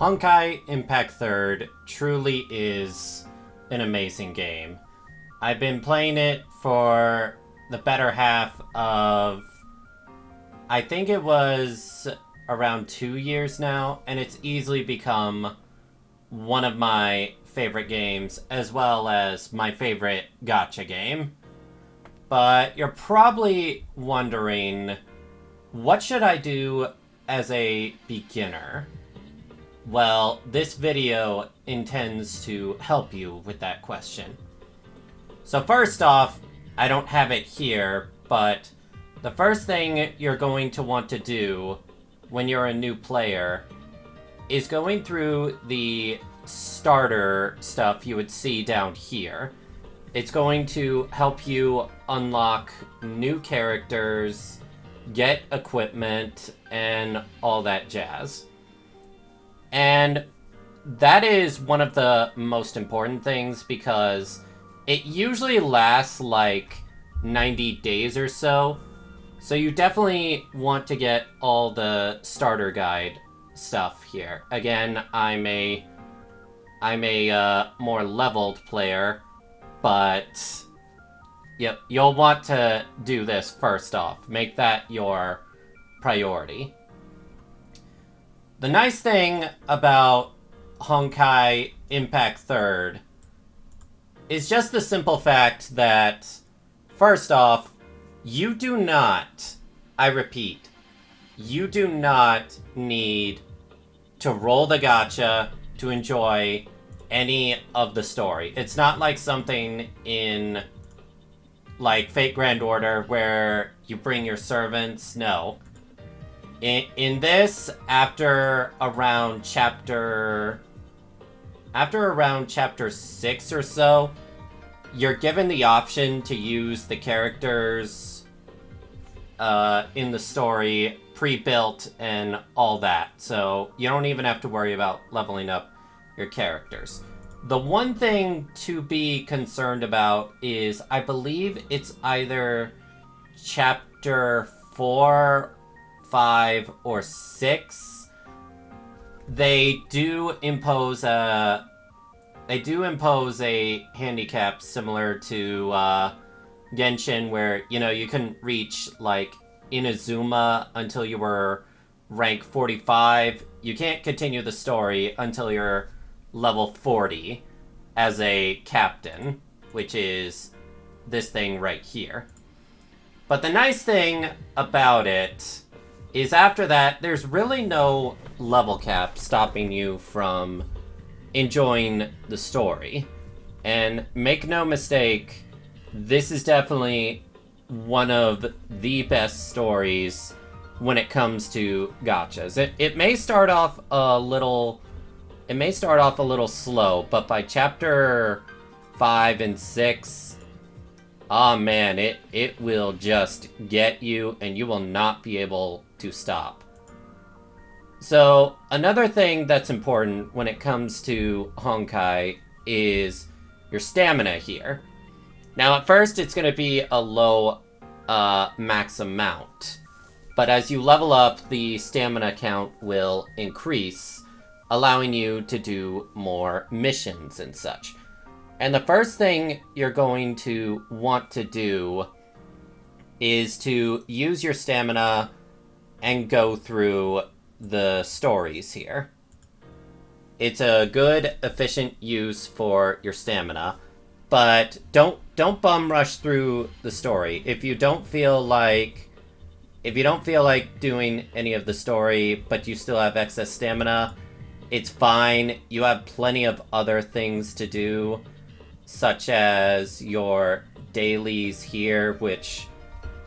Honkai Impact Third truly is an amazing game. I've been playing it for the better half of, I think it was around 2 years now, and it's easily become one of my favorite games, as well as my favorite gacha game. But you're probably wondering, what should I do as a beginner? Well, this video intends to help you with that question. So first off, I don't have it here, but the first thing you're going to want to do when you're a new player is going through the starter stuff you would see down here. It's going to help you unlock new characters, get equipment, and all that jazz. And that is one of the most important things because it usually lasts like 90 days or so. So you definitely want to get all the starter guide stuff here. Again, I'm a more leveled player, but yep, you'll want to do this first off. Make that your priority. The nice thing about Honkai Impact Third is just the simple fact that, first off, you do not, I repeat, you do not need to roll the gacha to enjoy any of the story. It's not like something in, like, Fate Grand Order where you bring your servants. No. In this, after around chapter 6 or so, you're given the option to use the characters in the story pre-built and all that. So you don't even have to worry about leveling up your characters. The one thing to be concerned about is, I believe it's either chapter 4, 5, or 6. They do impose a handicap similar to Genshin, where, you know, you couldn't reach, like, Inazuma until you were rank 45. You can't continue the story until you're level 40 as a captain, which is this thing right here. But the nice thing about it is after that, there's really no level cap stopping you from enjoying the story. And make no mistake, this is definitely one of the best stories when it comes to gachas. It may start off a little slow, but by chapter 5 and 6, oh man, it will just get you, and you will not be able to stop. So another thing that's important when it comes to Honkai is your stamina here. Now at first it's going to be a low max amount, but as you level up, the stamina count will increase, allowing you to do more missions and such. And the first thing you're going to want to do is to use your stamina and go through the stories here. It's a good, efficient use for your stamina, but don't bum rush through the story. If you don't feel like doing any of the story, but you still have excess stamina, it's fine. You have plenty of other things to do, such as your dailies here, which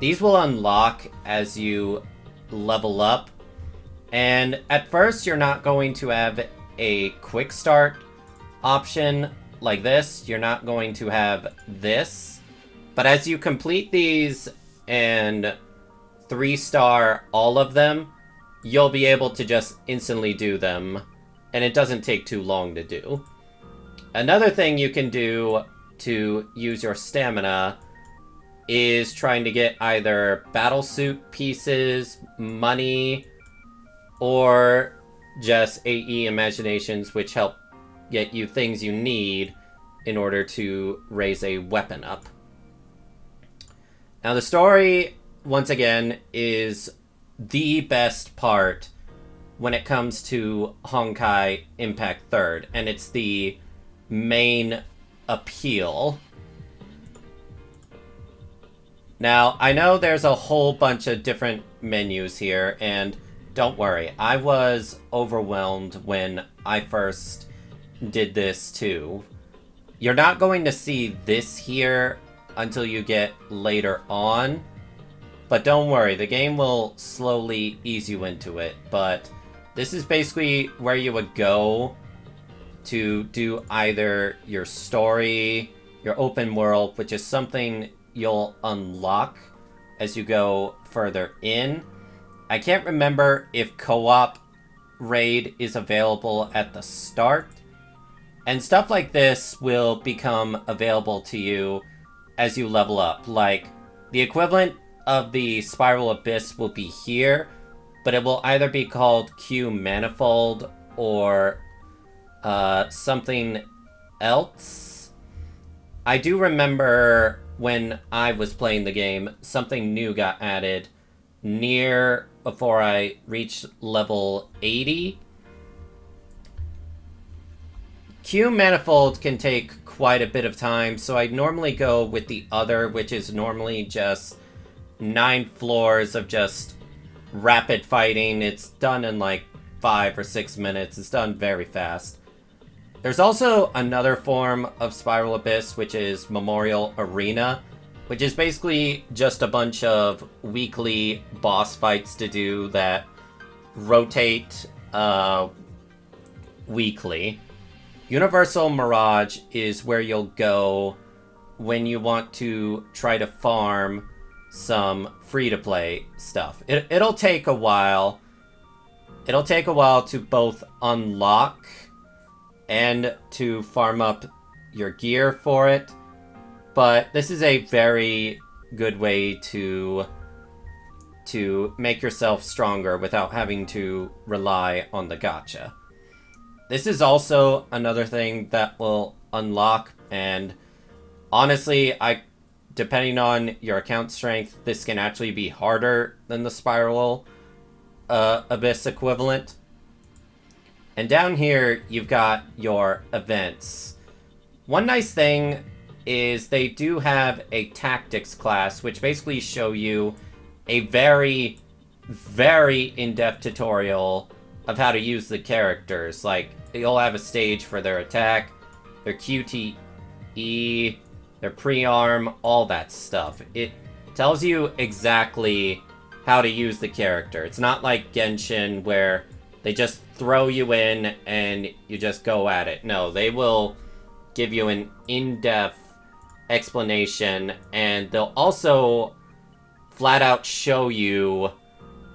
these will unlock as you level up. And at first, you're not going to have a quick start option like this. You're not going to have this. But as you complete these and 3-star all of them, you'll be able to just instantly do them. And it doesn't take too long to do. Another thing you can do to use your stamina is trying to get either battlesuit pieces, money, or just AE imaginations, which help get you things you need in order to raise a weapon up. Now, the story, once again, is the best part when it comes to Honkai Impact 3rd, and it's the main appeal. Now, I know there's a whole bunch of different menus here, and don't worry, I was overwhelmed when I first did this too. You're not going to see this here until you get later on, but don't worry, the game will slowly ease you into it. But this is basically where you would go to do either your story, your open world, which is something you'll unlock as you go further in. I can't remember if co-op raid is available at the start, and stuff like this will become available to you as you level up. Like, the equivalent of the Spiral Abyss will be here, but it will either be called Q Manifold or something else. I do remember when I was playing the game, something new got added near before I reached level 80. Q Manifold can take quite a bit of time, so I'd normally go with the other, which is normally just 9 floors of just rapid fighting. It's done in like 5 or 6 minutes. It's done very fast. There's also another form of Spiral Abyss, which is Memorial Arena, which is basically just a bunch of weekly boss fights to do that rotate weekly. Universal Mirage is where you'll go when you want to try to farm some free-to-play stuff. It'll take a while. It'll take a while to both unlock and to farm up your gear for it, but this is a very good way to make yourself stronger without having to rely on the gacha. This is also another thing that will unlock, and honestly, depending on your account strength, this can actually be harder than the Spiral Abyss equivalent. And down here, you've got your events. One nice thing is they do have a tactics class, which basically show you a very, very in-depth tutorial of how to use the characters. Like, you'll have a stage for their attack, their QTE, their pre-arm, all that stuff. It tells you exactly how to use the character. It's not like Genshin, where they just throw you in and you just go at it. No, they will give you an in-depth explanation, and they'll also flat out show you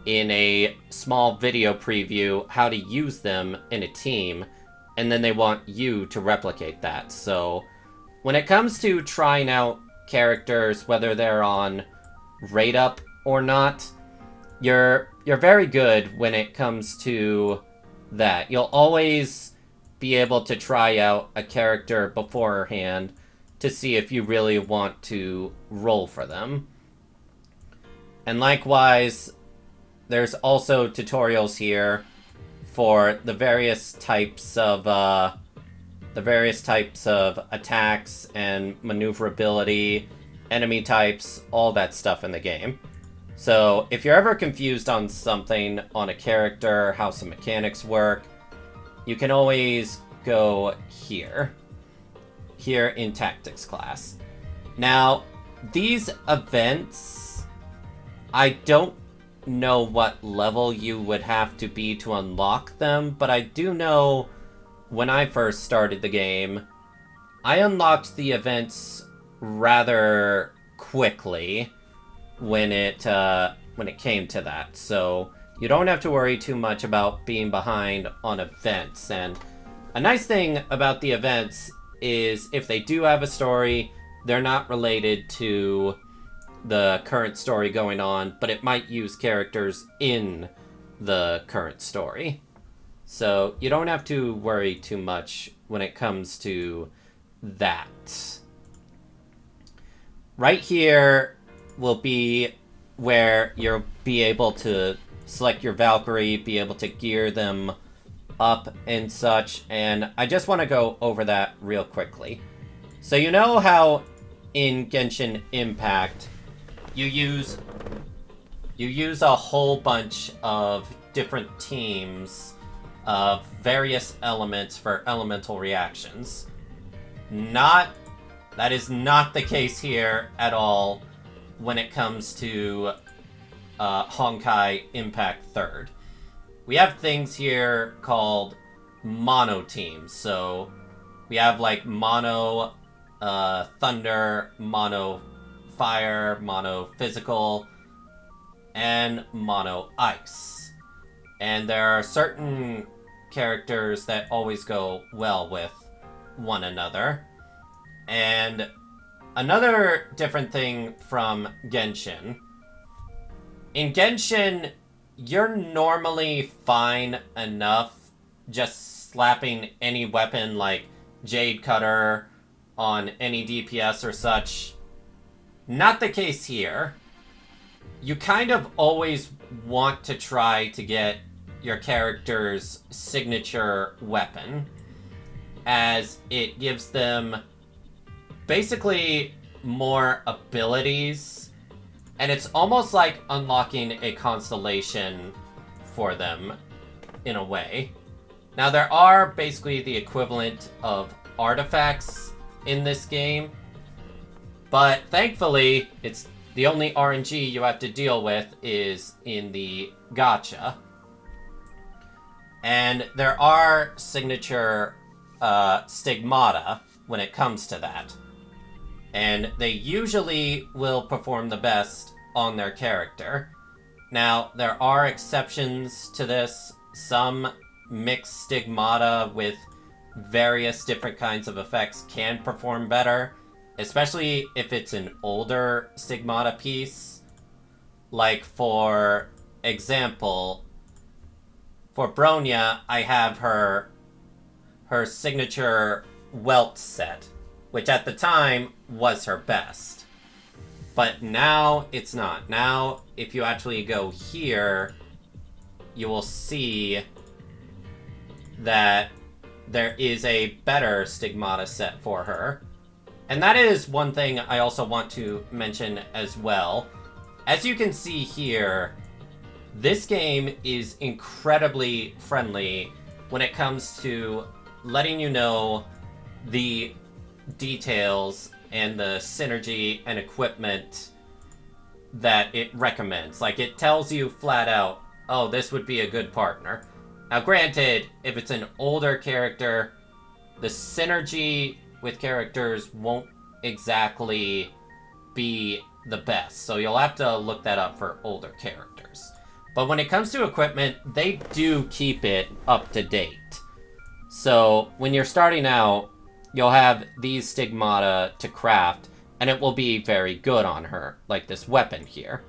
in a small video preview how to use them in a team, and then they want you to replicate that. So when it comes to trying out characters, whether they're on rate up or not, you're very good when it comes to that. You'll always be able to try out a character beforehand to see if you really want to roll for them. And likewise, there's also tutorials here for the various types of attacks and maneuverability, enemy types, all that stuff in the game. So if you're ever confused on something, on a character, how some mechanics work, you can always go here in tactics class. Now, these events, I don't know what level you would have to be to unlock them, but I do know when I first started the game, I unlocked the events rather quickly when it came to that. So you don't have to worry too much about being behind on events. And a nice thing about the events is if they do have a story, they're not related to the current story going on, but it might use characters in the current story. So you don't have to worry too much when it comes to that. Right here will be where you'll be able to select your Valkyrie, be able to gear them up and such, and I just want to go over that real quickly. So you know how in Genshin Impact you use a whole bunch of different teams of various elements for elemental reactions. That is not the case here at all when it comes to Honkai Impact 3rd. We have things here called mono teams. So we have like mono thunder, mono fire, mono physical, and mono ice. And there are certain characters that always go well with one another. And another different thing from Genshin. In Genshin, you're normally fine enough just slapping any weapon like Jade Cutter on any DPS or such. Not the case here. You kind of always want to try to get your character's signature weapon, as it gives them basically more abilities, and it's almost like unlocking a constellation for them in a way. Now there are basically the equivalent of artifacts in this game, but thankfully it's the only RNG you have to deal with is in the Gacha. And there are signature stigmata when it comes to that. And they usually will perform the best on their character. Now, there are exceptions to this. Some mixed stigmata with various different kinds of effects can perform better, especially if it's an older stigmata piece. Like, for example, for Bronya, I have her signature welt set, which at the time was her best. But now it's not. Now, if you actually go here, you will see that there is a better stigmata set for her. And that is one thing I also want to mention as well. As you can see here, this game is incredibly friendly when it comes to letting you know the details and the synergy and equipment that it recommends. Like, it tells you flat out, oh, this would be a good partner. Now, granted, if it's an older character, the synergy with characters won't exactly be the best. So you'll have to look that up for older characters. But when it comes to equipment, they do keep it up to date. So when you're starting out, you'll have these stigmata to craft, and it will be very good on her, like this weapon here.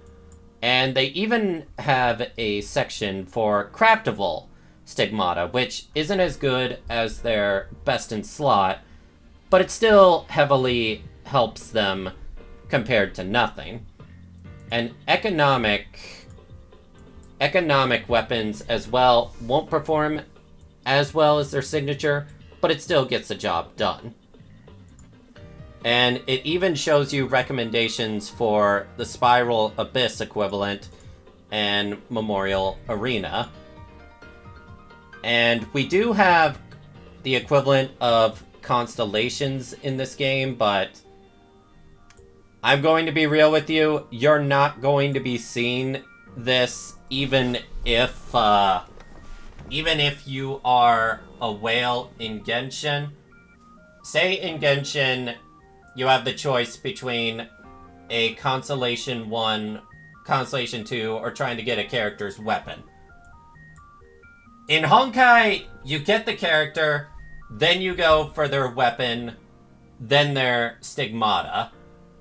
And they even have a section for craftable stigmata, which isn't as good as their best in slot, but it still heavily helps them compared to nothing. And economic weapons as well won't perform as well as their signature, but it still gets the job done. And it even shows you recommendations for the Spiral Abyss equivalent and Memorial Arena. And we do have the equivalent of constellations in this game, but I'm going to be real with you, you're not going to be seeing this even if you are a whale in Genshin. Say in Genshin, you have the choice between a Constellation 1, Constellation 2, or trying to get a character's weapon. In Honkai, you get the character, then you go for their weapon, then their stigmata,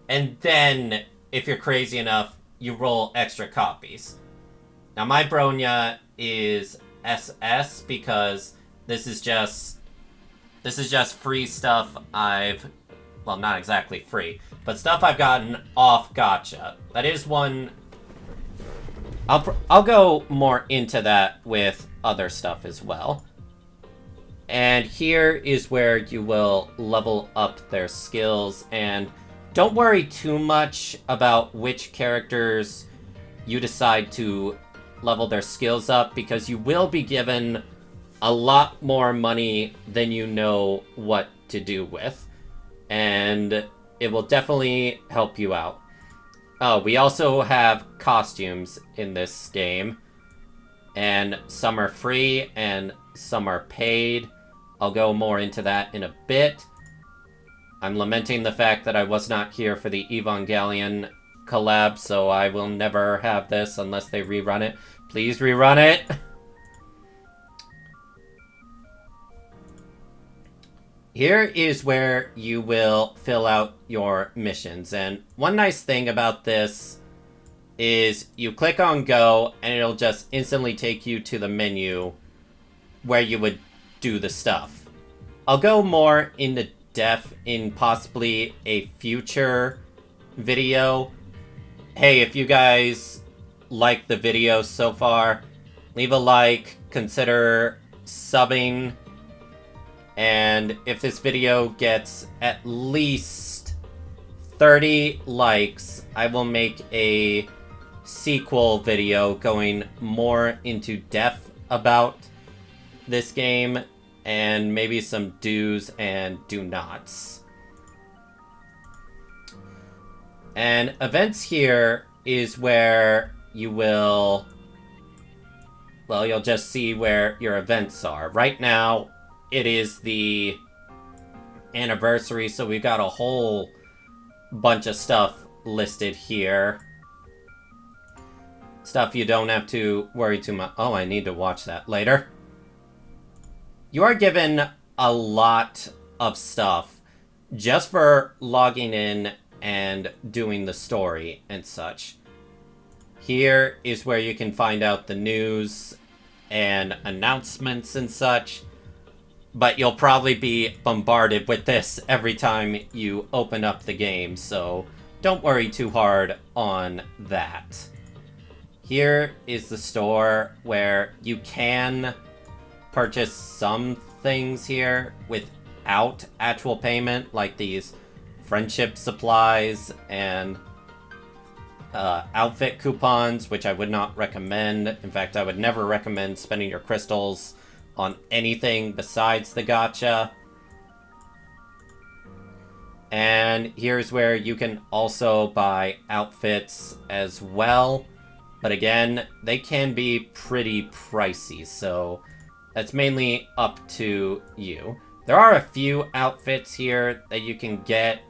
and then, if you're crazy enough, you roll extra copies. Now, my Bronya is SS because this is just free stuff well, not exactly free, but stuff I've gotten off Gacha. That is one. I'll go more into that with other stuff as well. And here is where you will level up their skills, and don't worry too much about which characters you decide to level their skills up, because you will be given a lot more money than you know what to do with. And it will definitely help you out. Oh, we also have costumes in this game. And some are free and some are paid. I'll go more into that in a bit. I'm lamenting the fact that I was not here for the Evangelion collab, so I will never have this unless they rerun it. Please rerun it! Here is where you will fill out your missions, and one nice thing about this is you click on go and it'll just instantly take you to the menu where you would do the stuff. I'll go more into depth in possibly a future video. Hey, if you guys like the video so far, leave a like, consider subbing, and if this video gets at least 30 likes, I will make a sequel video going more into depth about this game, and maybe some do's and do nots. And events here is where you will, well, you'll just see where your events are. Right now, it is the anniversary, so we've got a whole bunch of stuff listed here. Stuff you don't have to worry too much. Oh, I need to watch that later. You are given a lot of stuff just for logging in and doing the story and such. Here is where you can find out the news and announcements and such, but you'll probably be bombarded with this every time you open up the game, so don't worry too hard on that. Here is the store where you can purchase some things here without actual payment, like these friendship supplies and outfit coupons, which I would not recommend. In fact, I would never recommend spending your crystals on anything besides the gacha. And here's where you can also buy outfits as well. But again, they can be pretty pricey, so that's mainly up to you. There are a few outfits here that you can get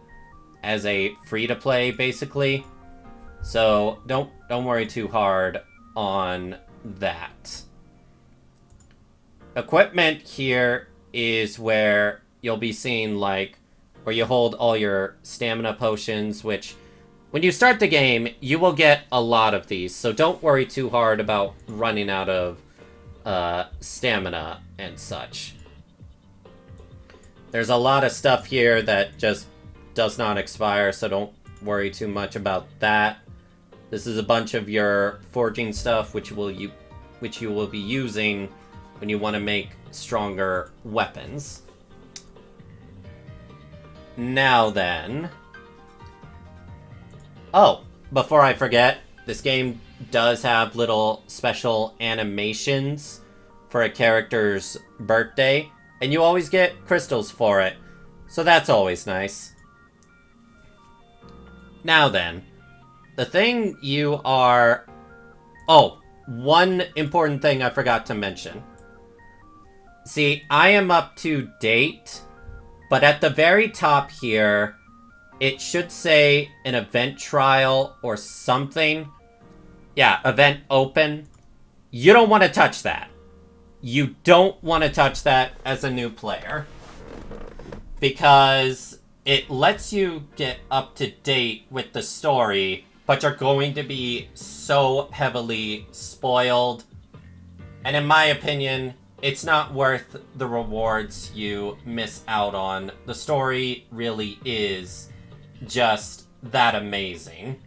as a free-to-play, basically. So don't worry too hard on that. Equipment here is where you'll be seeing, like, where you hold all your stamina potions, which when you start the game, you will get a lot of these, so don't worry too hard about running out of stamina and such. There's a lot of stuff here that just does not expire, so don't worry too much about that. This is a bunch of your forging stuff, which you will be using when you want to make stronger weapons. Now then... Oh, before I forget, this game does have little special animations for a character's birthday, and you always get crystals for it, so that's always nice. Now then, the thing you are... Oh, one important thing I forgot to mention. See, I am up to date, but at the very top here, it should say an event trial or something. Yeah, event open. You don't want to touch that. You don't want to touch that as a new player, because it lets you get up to date with the story, but you're going to be so heavily spoiled And in my opinion, it's not worth the rewards you miss out on. The story really is just that amazing.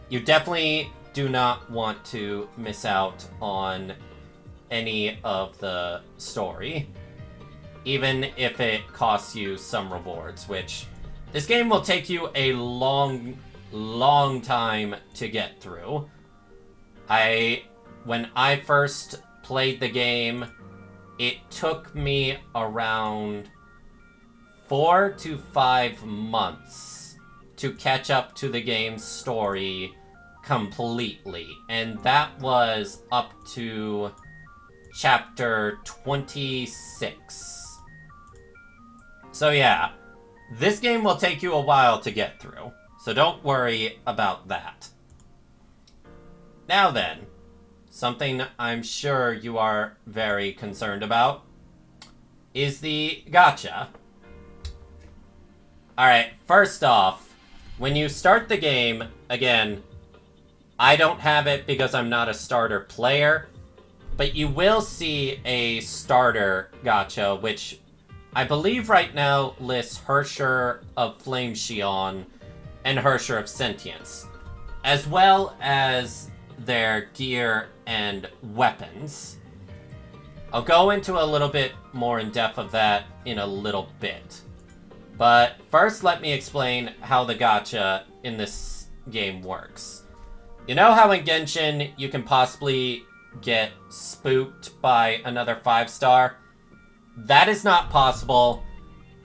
You definitely do not want to miss out on any of the story, even if it costs you some rewards, which this game will take you a long time to get through. When I first played the game, it took me around 4 to 5 months to catch up to the game's story completely, and that was up to chapter 26. So yeah, this game will take you a while to get through, so don't worry about that. Now then, something I'm sure you are very concerned about is the gacha. Alright, first off, when you start the game, again, I don't have it because I'm not a starter player, but you will see a starter gacha, which I believe right now lists Hersher of Flame Xion and Hersher of Sentience, as well as their gear and weapons. I'll go into a little bit more in depth of that in a little bit. But first, let me explain how the gacha in this game works. You know how in Genshin you can possibly get spooked by another 5-star? That is not possible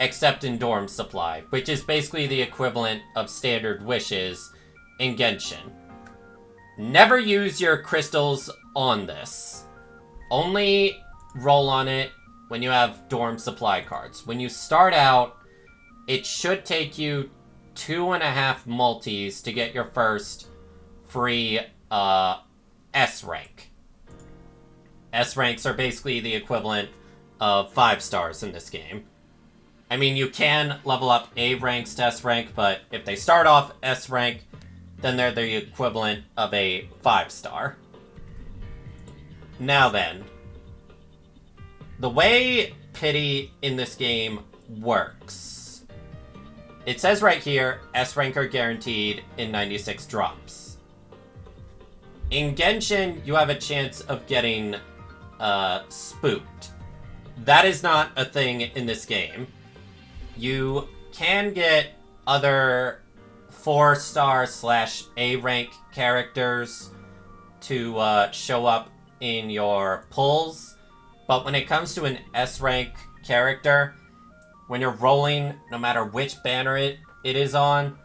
except in Dorm Supply, which is basically the equivalent of standard wishes in Genshin. Never use your crystals on this. Only roll on it when you have Dorm Supply cards. When you start out, it should take you 2.5 multis to get your first free S rank. S ranks are basically the equivalent of 5 stars in this game. I mean, you can level up A ranks to S rank, but if they start off S rank, then they're the equivalent of a 5-star. Now then, the way pity in this game works. It says right here, S rank are guaranteed in 96 drops. In Genshin, you have a chance of getting spooked. That is not a thing in this game. You can get other 4-star / A rank characters to show up in your pulls, but when it comes to an S rank character, when you're rolling, no matter which banner it is on,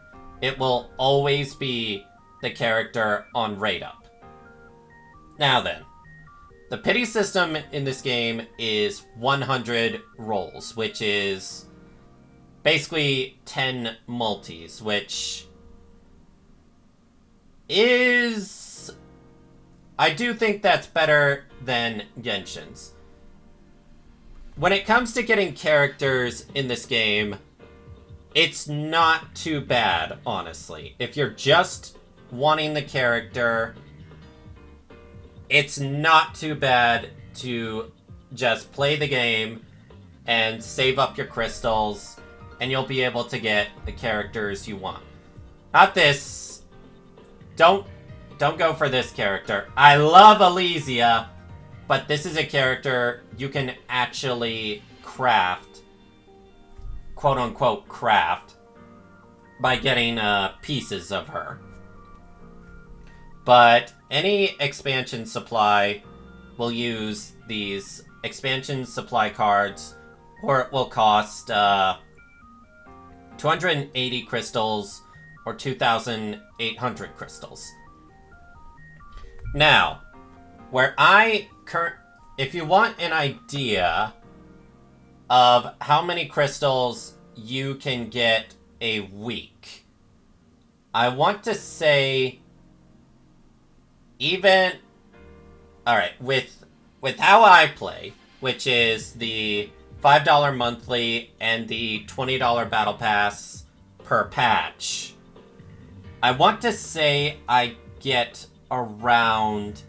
it will always be the character on rate up. Now then, the pity system in this game is 100 rolls, which is basically 10 multis, which is... I do think that's better than Genshin's. When it comes to getting characters in this game, it's not too bad, honestly. If you're just wanting the character, it's not too bad to just play the game and save up your crystals, and you'll be able to get the characters you want. Not this. Don't go for this character. I love Elysia, but this is a character you can actually craft, quote-unquote craft, by getting pieces of her. But any expansion supply will use these expansion supply cards, or it will cost 280 crystals or 2,800 crystals. Now, if you want an idea of how many crystals you can get a week, I want to say alright, with how I play, which is the $5 monthly and the $20 battle pass per patch, I want to say I get around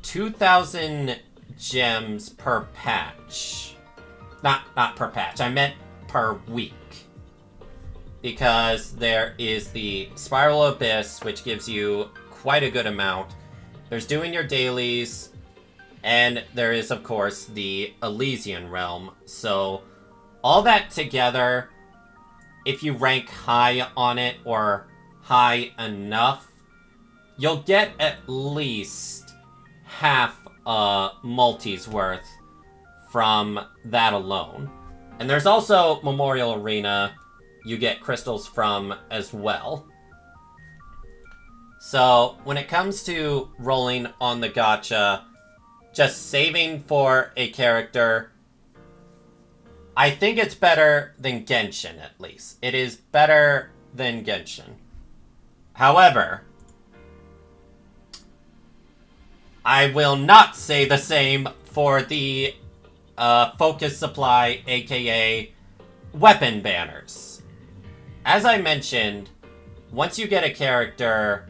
2,000 gems per patch. Not per patch, I meant per week. Because there is the Spiral Abyss, which gives you quite a good amount. There's doing your dailies, and there is, of course, the Elysian Realm. So, all that together, if you rank high on it, or high enough, you'll get at least half a multi's worth from that alone. And there's also Memorial Arena you get crystals from as well. So, when it comes to rolling on the gacha, just saving for a character, I think it's better than Genshin, at least. It is better than Genshin. However, I will not say the same for the focus supply, aka weapon banners. As I mentioned, once you get a character,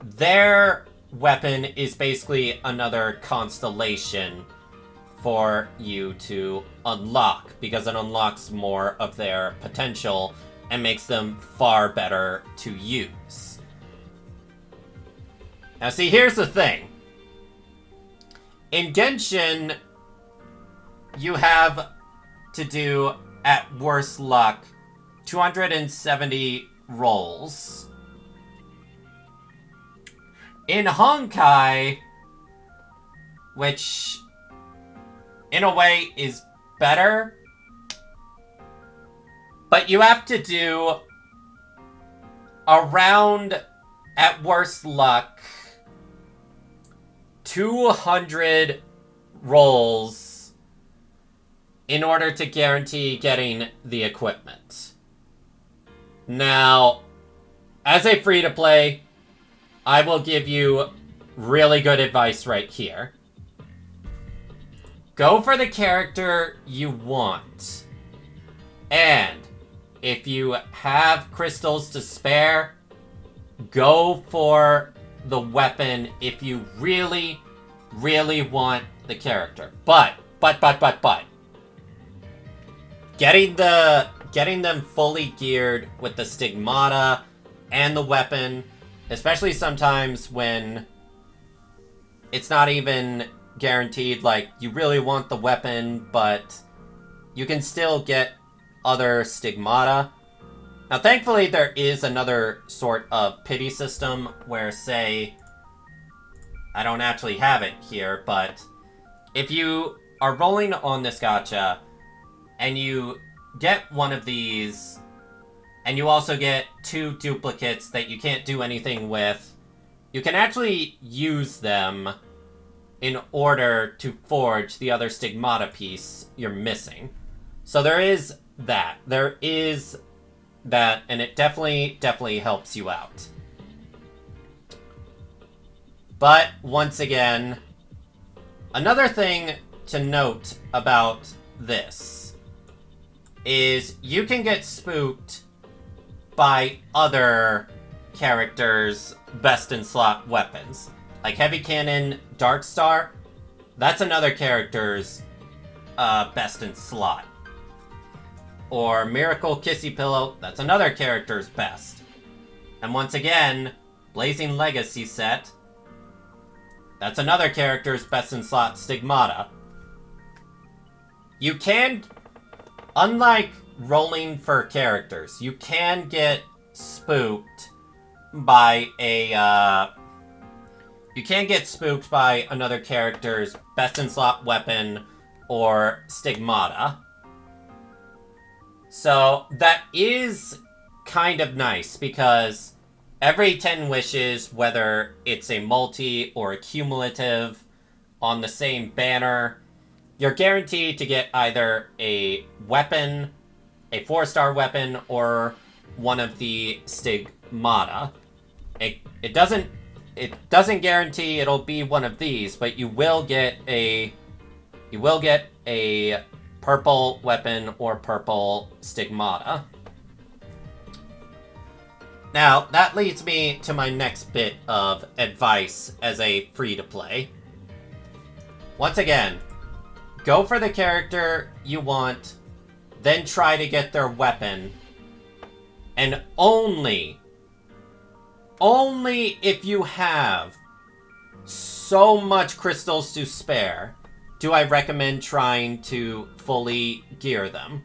their weapon is basically another constellation for you to unlock, because it unlocks more of their potential and makes them far better to use. Now see, here's the thing. In Genshin, you have to do, at worst luck, 270 rolls. In Honkai, which in a way is better, but you have to do around, at worst luck, 200 rolls in order to guarantee getting the equipment. Now, as a free-to-play, I will give you really good advice right here. Go for the character you want. And if you have crystals to spare, go for the weapon if you really, really want the character. But. Getting them fully geared with the stigmata and the weapon, especially sometimes when it's not even guaranteed, like, you really want the weapon, but you can still get other stigmata. Now, thankfully, there is another sort of pity system where, say, I don't actually have it here, but if you are rolling on this gacha and you get one of these, and you also get 2 duplicates that you can't do anything with, you can actually use them in order to forge the other stigmata piece you're missing. So there is that. There is that, and it definitely helps you out. But, once again, another thing to note about this is you can get spooked by other characters' best-in-slot weapons. Like Heavy Cannon Darkstar, that's another character's best-in-slot. Or Miracle Kissy Pillow, that's another character's best. And once again, Blazing Legacy set, that's another character's best-in-slot Stigmata. You can, unlike rolling for characters, you can get spooked by another character's best-in-slot weapon or Stigmata. So that is kind of nice, because every 10 wishes, whether it's a multi or a cumulative on the same banner, you're guaranteed to get either a weapon, a 4-star weapon, or one of the stigmata. It doesn't guarantee it'll be one of these, but you will get a purple weapon or purple stigmata. Now, that leads me to my next bit of advice as a free-to-play. Once again, go for the character you want, then try to get their weapon, and only if you have so much crystals to spare do I recommend trying to fully gear them.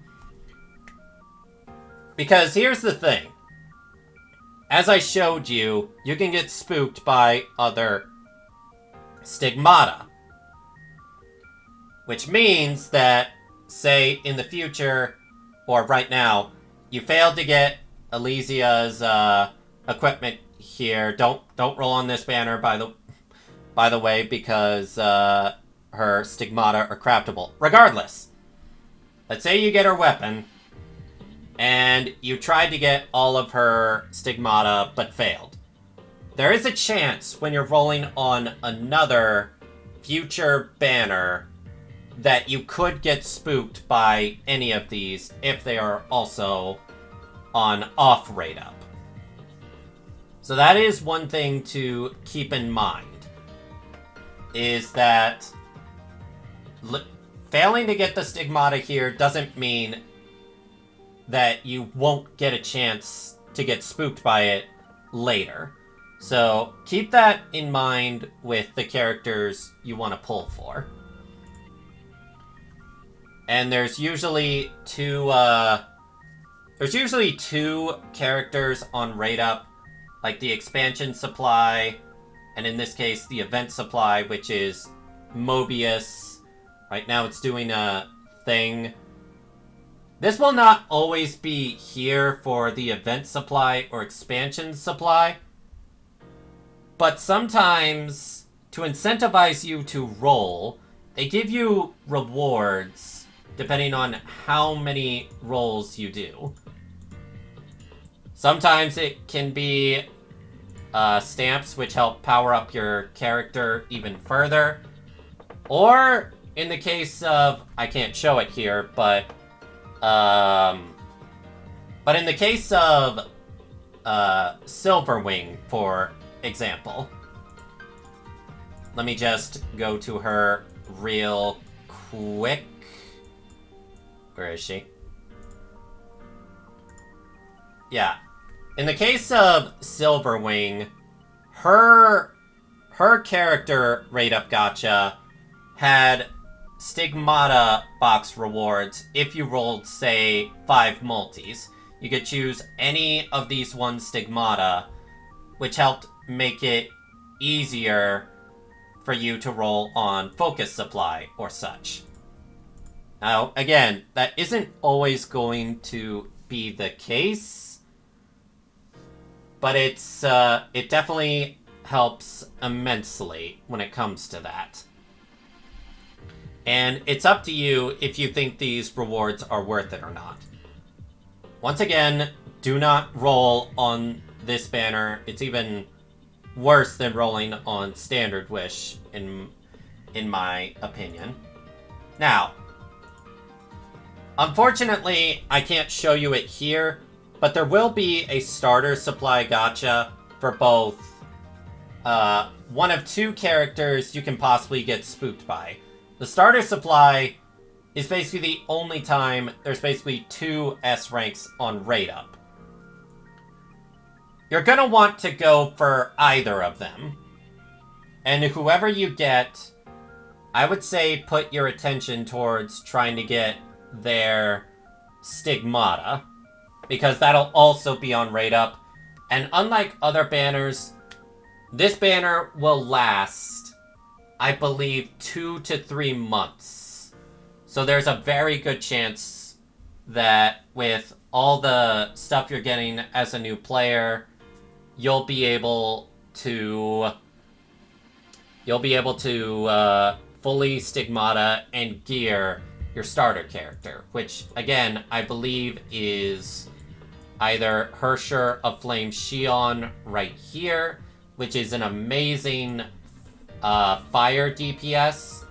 Because here's the thing. As I showed you, you can get spooked by other stigmata. Which means that, say, in the future, or right now, you failed to get Elysia's equipment here. Don't roll on this banner, by the way, because her stigmata are craftable. Regardless, let's say you get her weapon, and you tried to get all of her stigmata, but failed. There is a chance when you're rolling on another future banner that you could get spooked by any of these if they are also on off rate up. So that is one thing to keep in mind, is that failing to get the stigmata here doesn't mean that you won't get a chance to get spooked by it later. So keep that in mind with the characters you want to pull for. And there's usually two characters on rate up, like the expansion supply, and in this case the event supply, which is Mobius. Right now it's doing a thing. This will not always be here for the event supply or expansion supply, but sometimes to incentivize you to roll, they give you rewards depending on how many rolls you do. Sometimes it can be stamps which help power up your character even further. Or, in the case of, I can't show it here, but in the case of Silverwing, for example, let me just go to her real quick. Where is she? Yeah. In the case of Silverwing, her character rate up gacha had stigmata box rewards if you rolled, say, 5 multis. You could choose any of these one stigmata, which helped make it easier for you to roll on focus supply or such. Now, again, that isn't always going to be the case, but it definitely helps immensely when it comes to that. And it's up to you if you think these rewards are worth it or not. Once again, do not roll on this banner. It's even worse than rolling on Standard Wish, in my opinion. Now, unfortunately, I can't show you it here, but there will be a starter supply gacha for both one of 2 characters you can possibly get spooked by. The starter supply is basically the only time there's basically 2 S ranks on rate up. You're gonna want to go for either of them. And whoever you get, I would say put your attention towards trying to get their stigmata, because that'll also be on rate up. And unlike other banners, this banner will last, I believe, 2 to 3 months. So there's a very good chance that with all the stuff you're getting as a new player, you'll be able to fully stigmata and gear your starter character, which again I believe is either Hersher of Flame Shion right here, which is an amazing fire DPS,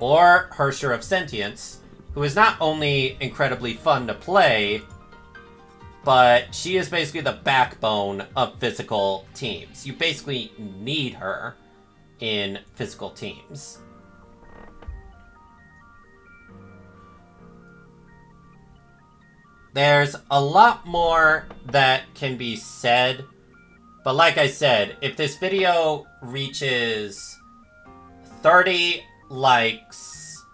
or Hersher of Sentience, who is not only incredibly fun to play, but she is basically the backbone of physical teams. You basically need her in physical teams. There's a lot more that can be said, but like I said, if this video reaches 30 likes,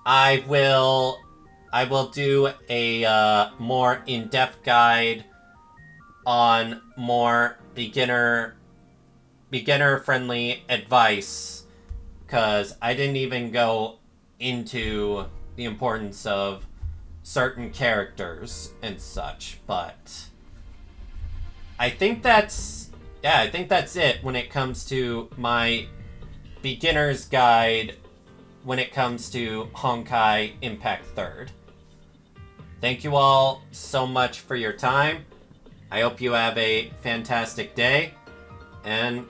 I will do a more in-depth guide on more beginner-friendly advice, because I didn't even go into the importance of certain characters and such, but I think that's it when it comes to my beginner's guide when it comes to Honkai Impact 3rd. Thank you all so much for your time. I hope you have a fantastic day, and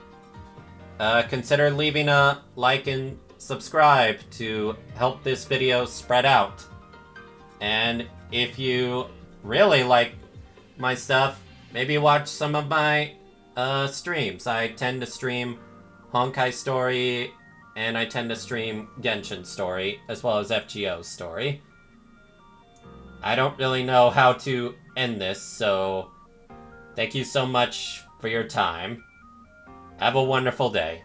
consider leaving a like and subscribe to help this video spread out. And if you really like my stuff, maybe watch some of my streams. I tend to stream Honkai Story, and I tend to stream Genshin Story, as well as FGO's Story. I don't really know how to end this, so thank you so much for your time. Have a wonderful day.